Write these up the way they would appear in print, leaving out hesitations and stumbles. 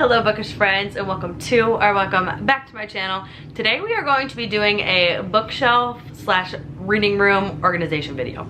Hello bookish friends, and welcome back to my channel. Today we are going to be doing a bookshelf slash reading room organization video.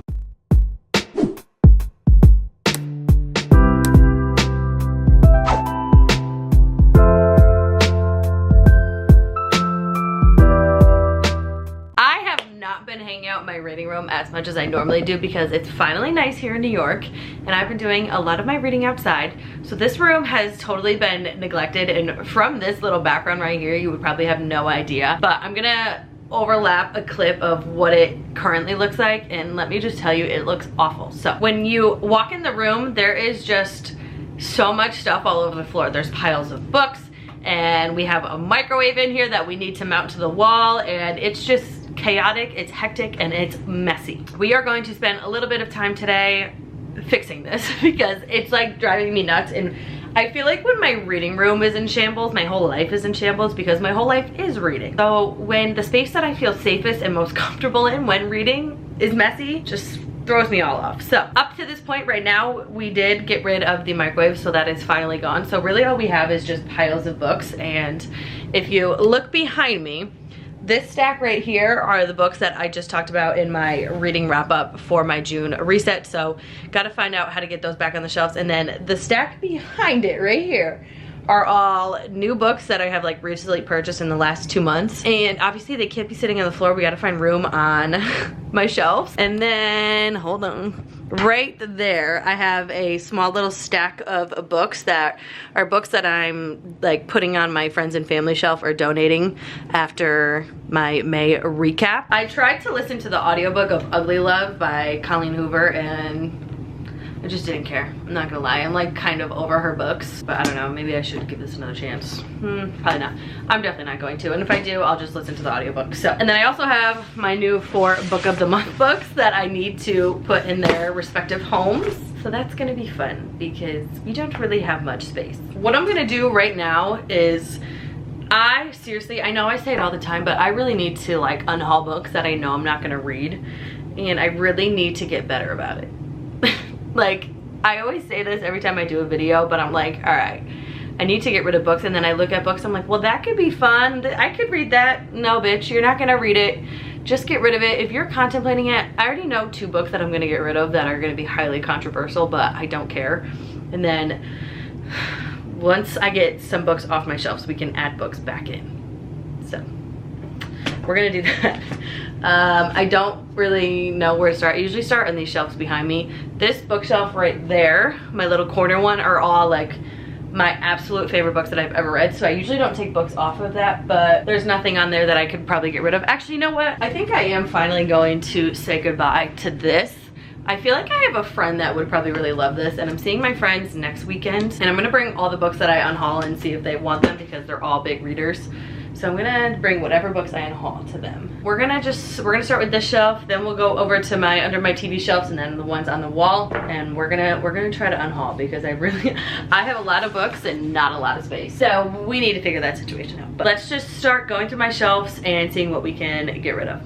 Been hanging out in my reading room as much as I normally do because it's finally nice here in New York, and I've been doing a lot of my reading outside. So this room has totally been neglected, and from this little background right here you would probably have no idea, but I'm gonna overlap a clip of what it currently looks like, and let me just tell you, it looks awful. So when you walk in the room, there is just so much stuff all over the floor. There's piles of books, and we have a microwave in here that we need to mount to the wall, and it's just chaotic, it's hectic, and it's messy. We are going to spend a little bit of time today fixing this because it's like driving me nuts, and I feel like when my reading room is in shambles, my whole life is in shambles because my whole life is reading. So when the space that I feel safest and most comfortable in when reading is messy, just throws me all off. So up to this point right now, we did get rid of the microwave, so that is finally gone. So really all we have is just piles of books, and if you look behind me, this stack right here are the books that I just talked about in my reading wrap up for my June reset. So gotta find out how to get those back on the shelves. And then the stack behind it right here are all new books that I have like recently purchased in the last 2 months. And obviously they can't be sitting on the floor. We gotta find room on my shelves. And then, hold on. Right there, I have a small little stack of books that are books that I'm like putting on my friends and family shelf or donating after my May recap. I tried to listen to the audiobook of Ugly Love by Colleen Hoover, and I just didn't care. I'm not gonna lie, I'm like kind of over her books, but I don't know, maybe I should give this another chance. Probably not. I'm definitely not going to, and if I do, I'll just listen to the audiobook. So, and then I also have my new 4 book of the month books that I need to put in their respective homes. So that's gonna be fun because we don't really have much space. What I'm gonna do right now is, I seriously, I know I say it all the time, but I really need to like unhaul books that I know I'm not gonna read, and I really need to get better about it. Like, I always say this every time I do a video, but I'm like, all right, I need to get rid of books, and then I look at books, I'm like, well, that could be fun. I could read that. No, bitch, you're not gonna read it. Just get rid of it. If you're contemplating it, I already know 2 books that I'm gonna get rid of that are gonna be highly controversial, but I don't care. And then once I get some books off my shelves, we can add books back in. So we're gonna do that. I don't really know where to start. I usually start on these shelves behind me. This bookshelf right there, my little corner one, are all like my absolute favorite books that I've ever read. So I usually don't take books off of that, but there's nothing on there that I could probably get rid of. Actually, you know what? I think I am finally going to say goodbye to this. I feel like I have a friend that would probably really love this, and I'm seeing my friends next weekend, and I'm gonna bring all the books that I unhaul and see if they want them because they're all big readers. So I'm gonna bring whatever books I unhaul to them. We're gonna start with this shelf, then we'll go over to my under my TV shelves, and then the ones on the wall, and we're gonna try to unhaul because I have a lot of books and not a lot of space. So we need to figure that situation out. But let's just start going through my shelves and seeing what we can get rid of.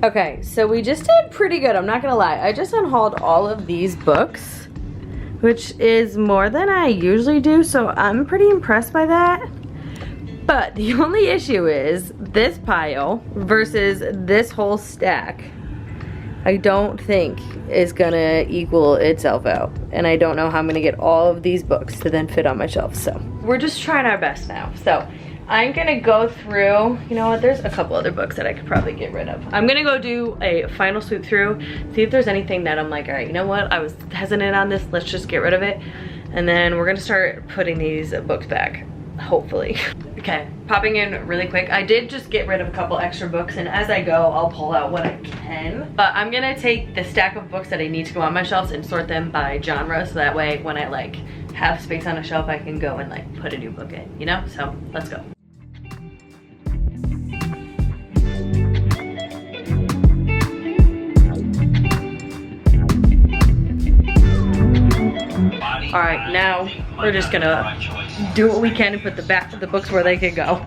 Okay, so we just did pretty good, I'm not gonna lie. I just unhauled all of these books, which is more than I usually do, so I'm pretty impressed by that. But the only issue is this pile versus this whole stack, I don't think is gonna equal itself out. And I don't know how I'm gonna get all of these books to then fit on my shelf, so. We're just trying our best now. So I'm gonna go through, you know what, there's a couple other books that I could probably get rid of. I'm gonna go do a final sweep through, see if there's anything that I'm like, all right, you know what, I was hesitant on this, let's just get rid of it. And then we're gonna start putting these books back, hopefully. Okay, popping in really quick. I did just get rid of a couple extra books, and as I go, I'll pull out what I can. But I'm gonna take the stack of books that I need to go on my shelves and sort them by genre, so that way when I like have space on a shelf, I can go and like put a new book in, you know? So let's go. All right, now we're just gonna do what we can and put the books where they could go.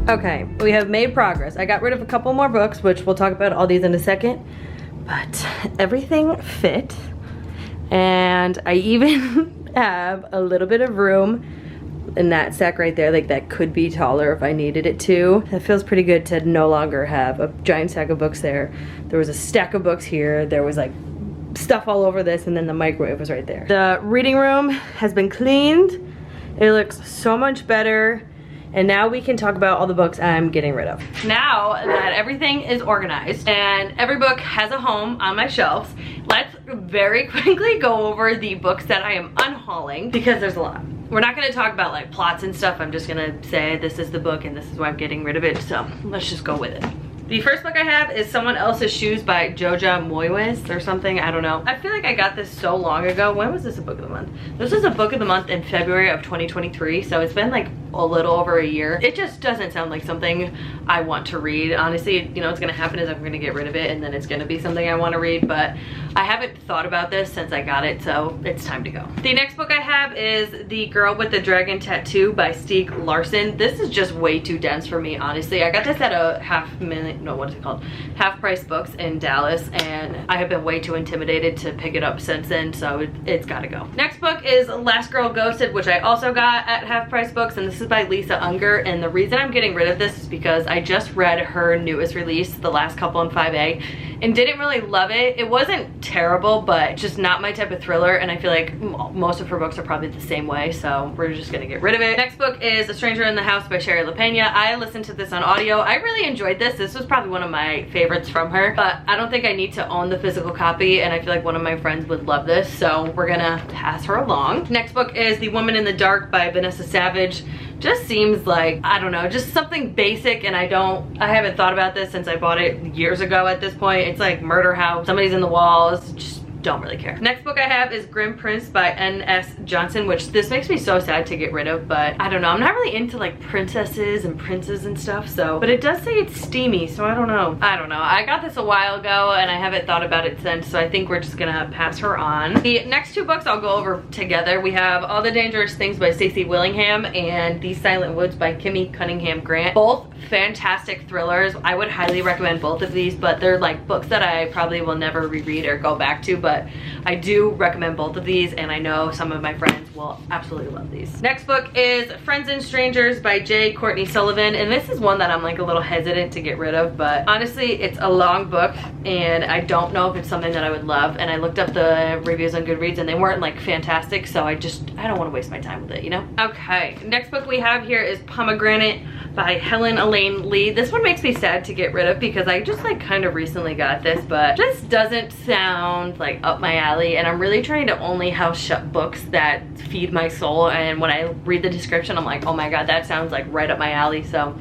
Okay, we have made progress. I got rid of a couple more books, which we'll talk about all these in a second, but everything fit. And I even have a little bit of room in that stack right there, like that could be taller if I needed it to. It feels pretty good to no longer have a giant stack of books there. There was a stack of books here. There was like stuff all over this, and then the microwave was right there. The reading room has been cleaned. It looks so much better. And now we can talk about all the books I'm getting rid of. Now that everything is organized and every book has a home on my shelves, let's very quickly go over the books that I am unhauling, because there's a lot. We're not gonna talk about like plots and stuff. I'm just gonna say this is the book and this is why I'm getting rid of it. So let's just go with it. The first book I have is Someone Else's Shoes by Joja Moyes or something, I don't know. I feel like I got this so long ago. When was this a book of the month? This was a book of the month in February of 2023, so it's been like a little over a year. It just doesn't sound like something I want to read. Honestly, you know what's gonna happen is I'm gonna get rid of it and then it's gonna be something I wanna read, but I haven't thought about this since I got it, so it's time to go. The next book I have is The Girl with the Dragon Tattoo by Stieg Larsson. This is just way too dense for me, honestly. I got this at a half price books in Dallas, and I have been way too intimidated to pick it up since then, so it's gotta go. Next book is Last Girl Ghosted, which I also got at half price books, and this is by Lisa Unger, and the reason I'm getting rid of this is because I just read her newest release, The Last Couple in 5A, and didn't really love it. It wasn't terrible, but just not my type of thriller, and I feel like most of her books are probably the same way, so we're just gonna get rid of it. Next book is A Stranger in the House by Sherry LaPena. I listened to this on audio. I really enjoyed this. This was probably one of my favorites from her, but I don't think I need to own the physical copy, and I feel like one of my friends would love this, so we're gonna pass her along. Next book is The Woman in the Dark by Vanessa Savage. Just seems like, I don't know, just something basic, and I haven't thought about this since I bought it years ago at this point. It's like murder house, somebody's in the walls, just don't really care. Next book I have is Grim Prince by N.S. Johnson, which this makes me so sad to get rid of, but I don't know. I'm not really into like princesses and princes and stuff, so, but it does say it's steamy, so I don't know. I got this a while ago and I haven't thought about it since, so I think we're just gonna pass her on. The next two books I'll go over together. We have All the Dangerous Things by Stacey Willingham and These Silent Woods by Kimmy Cunningham Grant. Both fantastic thrillers. I would highly recommend both of these, but they're like books that I probably will never reread or go back to, but I do recommend both of these, and I know some of my friends will absolutely love these. Next book is Friends and Strangers by J. Courtney Sullivan, and this is one that I'm like a little hesitant to get rid of, but honestly it's a long book and I don't know if it's something that I would love, and I looked up the reviews on Goodreads and they weren't like fantastic, so I don't want to waste my time with it, you know? Okay, next book we have here is Pomegranate by Helen Elaine Lee. This one makes me sad to get rid of because I just like kind of recently got this, but just doesn't sound like up my alley, and I'm really trying to only house shut books that feed my soul, and when I read the description I'm like, oh my god, that sounds like right up my alley. So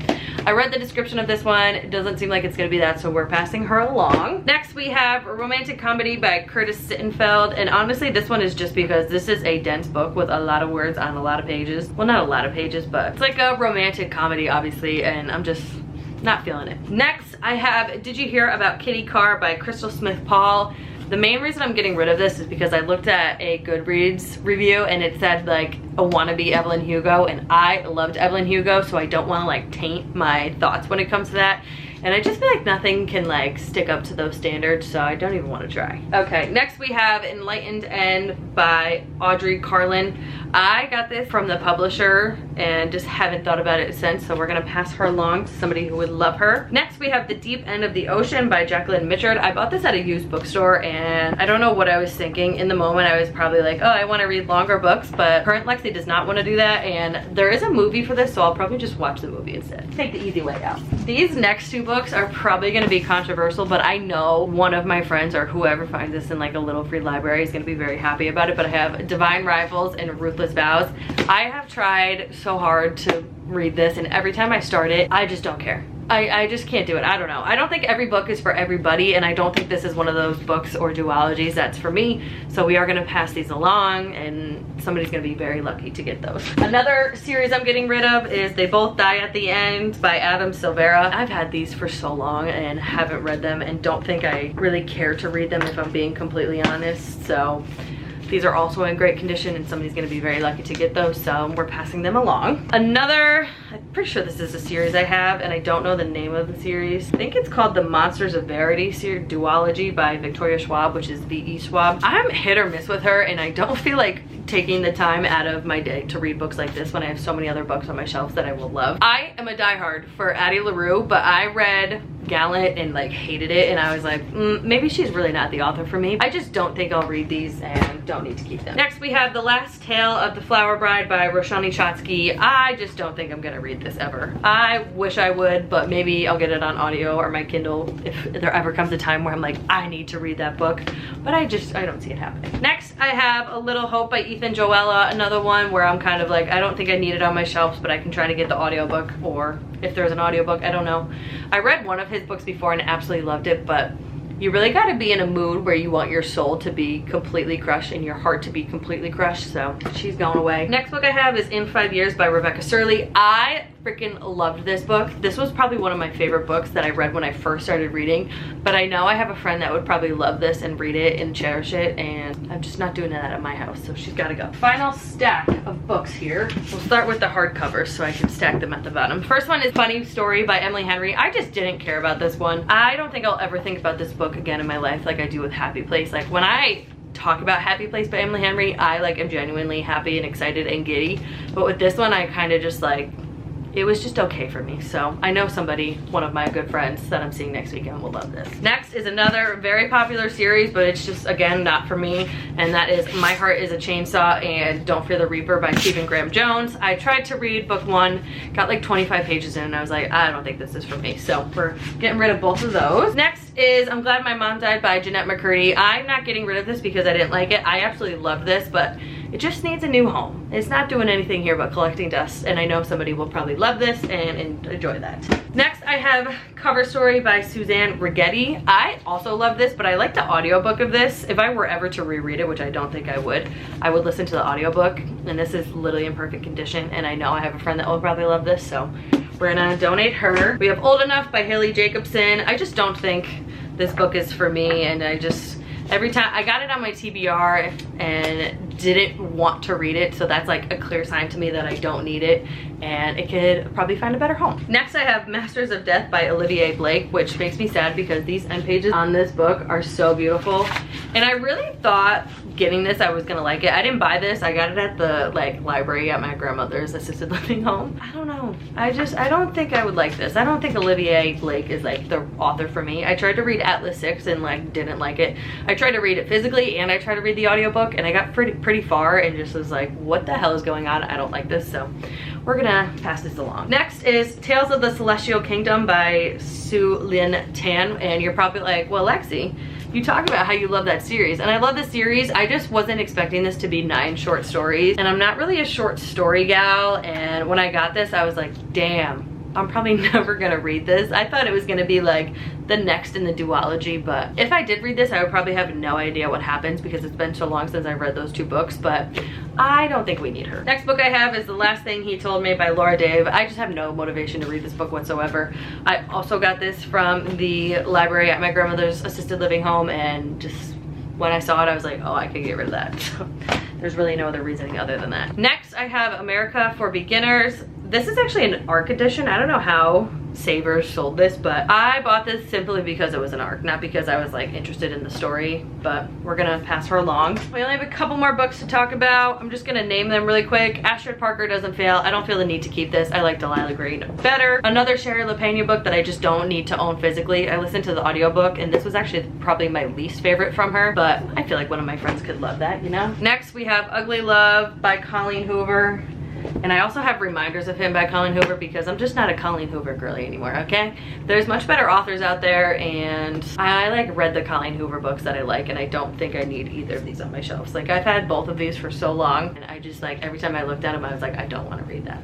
I read the description of this one. It doesn't seem like it's gonna be that, so we're passing her along. Next we have a romantic comedy by Curtis Sittenfeld, and honestly this one is just because this is a dense book with a lot of words on a lot of pages. Well, not a lot of pages, but it's like a romantic comedy obviously, and I'm just not feeling it. Next I have Did You Hear About Kitty Carr by Crystal Smith Paul. The main reason I'm getting rid of this is because I looked at a Goodreads review and it said like a wannabe Evelyn Hugo, and I loved Evelyn Hugo, so I don't want to like taint my thoughts when it comes to that. And I just feel like nothing can like stick up to those standards, so I don't even want to try. Okay, next we have Enlightened End by Audrey Carlin. I got this from the publisher and just haven't thought about it since, so we're gonna pass her along to somebody who would love her. Next we have The Deep End of the Ocean by Jacqueline Mitchard. I bought this at a used bookstore and I don't know what I was thinking. In the moment I was probably like, oh, I want to read longer books, but current Lexi does not want to do that, and there is a movie for this, so I'll probably just watch the movie instead. Take the easy way out. These next two books are probably going to be controversial, but I know one of my friends or whoever finds this in like a little free library is going to be very happy about it. But I have Divine Rivals and Ruthless Vows. I have tried so hard to read this, and every time I start it I just don't care. I just can't do it. I don't know. I don't think every book is for everybody, and I don't think this is one of those books or duologies that's for me. So we are going to pass these along, and somebody's going to be very lucky to get those. Another series I'm getting rid of is They Both Die at the End by Adam Silvera. I've had these for so long and haven't read them, and don't think I really care to read them if I'm being completely honest. So these are also in great condition, and somebody's gonna be very lucky to get those, so we're passing them along. Another, I'm pretty sure this is a series I have, and I don't know the name of the series. I think it's called The Monsters of Verity series duology by Victoria Schwab, which is V.E. Schwab. I'm hit or miss with her, and I don't feel like taking the time out of my day to read books like this when I have so many other books on my shelves that I will love. I am a diehard for Addie LaRue, but I read Gallant and like hated it, and I was like, maybe she's really not the author for me. I just don't think I'll read these and don't need to keep them. Next we have The Last Tale of the Flower Bride by Roshani Chotsky. I just don't think I'm gonna read this ever. I wish I would, but maybe I'll get it on audio or my Kindle if there ever comes a time where I'm like, I need to read that book, but I don't see it happening. Next I have A Little Hope by Ethan Joella, another one where I'm kind of like, I don't think I need it on my shelves, but I can try to get the audiobook, or if there's an audiobook, I don't know. I read one of his books before and absolutely loved it, but you really got to be in a mood where you want your soul to be completely crushed and your heart to be completely crushed, so she's going away. Next book I have is In 5 Years by Rebecca Surley. I freaking loved this book. This was probably one of my favorite books that I read when I first started reading, but I know I have a friend that would probably love this and read it and cherish it, and I'm just not doing that at my house, so she's got to go. Final stack of books here. We'll start with the hardcovers so I can stack them at the bottom. First one is Funny Story by Emily Henry. I just didn't care about this one. I don't think I'll ever think about this book again in my life like I do with Happy Place. Like when I talk about Happy Place by Emily Henry, I like am genuinely happy and excited and giddy, but with this one I kind of just like, it was just okay for me. So I know somebody, one of my good friends that I'm seeing next weekend, will love this. Next is another very popular series, but it's just, again, not for me, and that is My Heart is a Chainsaw and Don't Fear the Reaper by Stephen Graham Jones. I tried to read book one, got like 25 pages in, and I was like, I don't think this is for me. So we're getting rid of both of those. Next is I'm Glad My Mom Died by Jeanette McCurdy. I'm not getting rid of this because I didn't like it. I absolutely loved this, but it just needs a new home. It's not doing anything here but collecting dust, and I know somebody will probably love this and enjoy that. Next I have Cover Story by Suzanne Rigetti. I also love this, but I like the audiobook of this. If I were ever to reread it, which I don't think I would listen to the audiobook, and this is literally in perfect condition, and I know I have a friend that will probably love this, so we're gonna donate her. We have Old Enough by Haley Jacobson. I just don't think this book is for me, and every time I got it on my TBR and didn't want to read it, so that's like a clear sign to me that I don't need it and it could probably find a better home. Next I have Masters of Death by Olivia Blake, which makes me sad because these end pages on this book are so beautiful, and I really thought getting this I was gonna like it. I didn't buy this, I got it at the like library at my grandmother's assisted living home. I don't know, I don't think I would like this. I don't think Olivia Blake is like the author for me. I tried to read Atlas 6 and like didn't like it. I tried to read it physically and I tried to read the audiobook, and I got pretty far and just was like, what the hell is going on? I don't like this, so we're gonna pass this along. Next is Tales of the Celestial Kingdom by Su Lin Tan, and you're probably like, well, Lexi, you talk about how you love that series, and I love the series. I just wasn't expecting this to be 9 short stories, and I'm not really a short story gal, and when I got this, I was like, damn, I'm probably never gonna read this. I thought it was gonna be like the next in the duology, but if I did read this, I would probably have no idea what happens because it's been so long since I read those 2 books, but I don't think we need her. Next book I have is The Last Thing He Told Me by Laura Dave. I just have no motivation to read this book whatsoever. I also got this from the library at my grandmother's assisted living home, and just when I saw it, I was like, oh, I could get rid of that. So there's really no other reasoning other than that. Next, I have America for Beginners. This is actually an ARC edition. I don't know how Savers sold this, but I bought this simply because it was an ARC, not because I was like interested in the story, but we're gonna pass her along. We only have a couple more books to talk about. I'm just gonna name them really quick. Astrid Parker Doesn't Fail. I don't feel the need to keep this. I like Delilah Green better. Another Sherry LaPena book that I just don't need to own physically. I listened to the audiobook, and this was actually probably my least favorite from her, but I feel like one of my friends could love that, you know? Next, we have Ugly Love by Colleen Hoover. And I also have Reminders of Him by Colleen Hoover because I'm just not a Colleen Hoover girly anymore, okay? There's much better authors out there, and I like read the Colleen Hoover books that I like, and I don't think I need either of these on my shelves. Like, I've had both of these for so long, and I just like, every time I looked at them, I was like, I don't want to read that.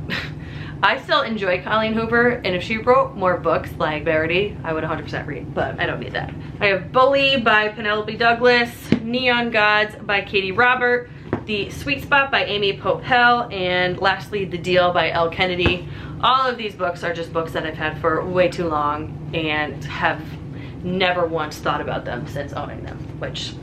I still enjoy Colleen Hoover, and if she wrote more books like Verity, I would 100% read, but I don't need that. I have Bully by Penelope Douglas, Neon Gods by Katie Robert, The Sweet Spot by Amy Popel, and lastly, The Deal by Elle Kennedy. All of these books are just books that I've had for way too long and have never once thought about them since owning them, which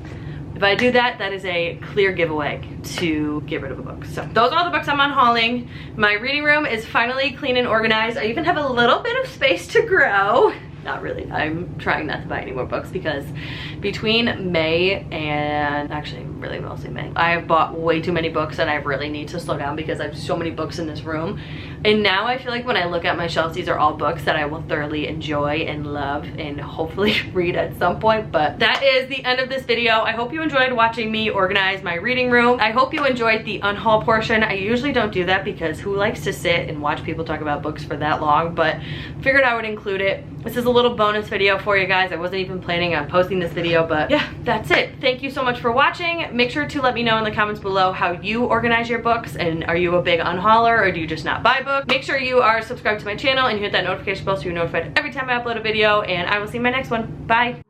if I do that, that is a clear giveaway to get rid of a book. So those are all the books I'm unhauling. My reading room is finally clean and organized. I even have a little bit of space to grow. Not really. I'm trying not to buy any more books because between May and actually really mostly May, I have bought way too many books, and I really need to slow down because I have so many books in this room. And now I feel like when I look at my shelves, these are all books that I will thoroughly enjoy and love and hopefully read at some point. But that is the end of this video. I hope you enjoyed watching me organize my reading room. I hope you enjoyed the unhaul portion. I usually don't do that because who likes to sit and watch people talk about books for that long, but figured I would include it. This is a little bonus video for you guys. I wasn't even planning on posting this video, but yeah, that's it. Thank you so much for watching. Make sure to let me know in the comments below how you organize your books, and are you a big unhauler or do you just not buy books? Make sure you are subscribed to my channel and hit that notification bell so you're notified every time I upload a video, and I will see you in my next one. Bye.